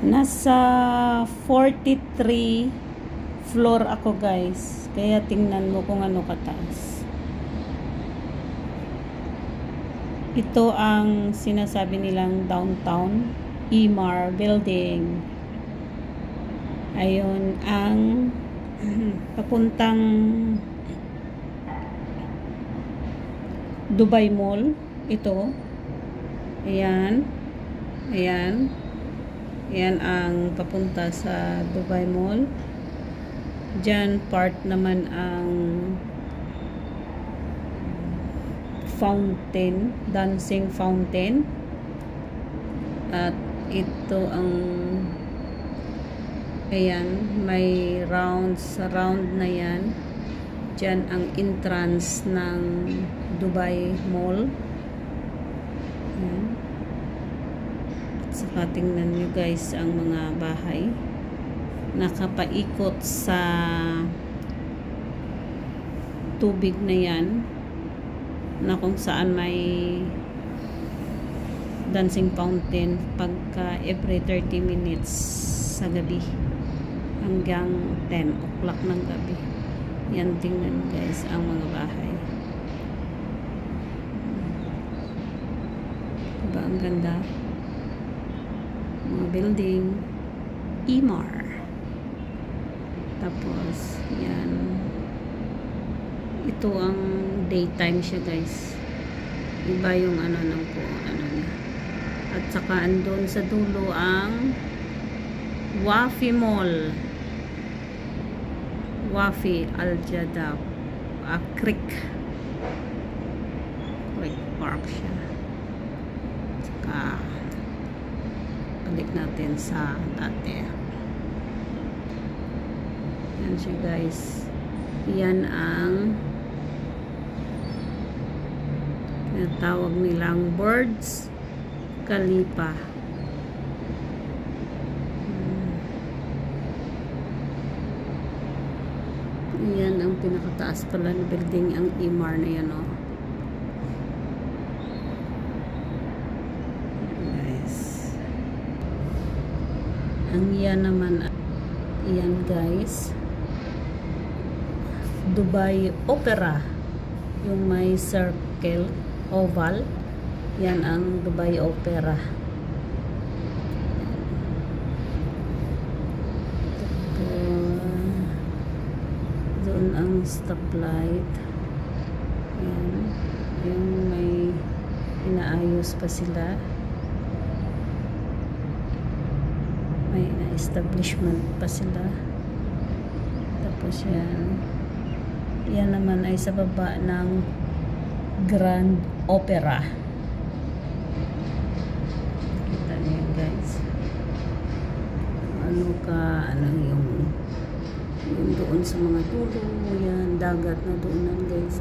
Nasa 43 floor ako guys. Kaya tingnan mo kung ano kataas. Ito ang sinasabi nilang downtown Emaar building. Ayun ang papuntang Dubai Mall. Ito. Ayan. Ayan. Ayan ang papunta sa Dubai Mall. Diyan part naman ang fountain, dancing fountain. At ito ang ayan, may round na yan. Diyan ang entrance ng Dubai Mall. Ayan. At saka tingnan nyo guys ang mga bahay. Nakapaikot sa tubig na yan. Na kung saan may dancing fountain pagka every 30 minutes sa gabi hanggang 10 o'clock ng gabi. Yan, tingnan guys ang mga bahay. Diba ang ganda? Mga building. Emaar. Tapos yan, ito ang daytime siya guys. Iba yung ano ng po ano niya. At saka andun sa dulo ang Wafi Mall. Wafi Al-Jadab Creek Park siya. Saka balik natin sa dati. Yan siya guys. Yan ang tinatawag nilang Burj Khalifa. Yan ang pinakataas pala na building, ang Emaar na yan, oh. Guys. Ang yan naman, yan guys, Dubai Opera, yung may circle oval. Yan ang Dubai Opera. Doon ang stoplight. Yan, yung may inaayos pa sila, may establishment pa sila. Tapos yan naman ay sa baba ng Grand Opera. Kita niyo guys. Ano yung doon sa mga dulo. Yan, dagat na doonan guys.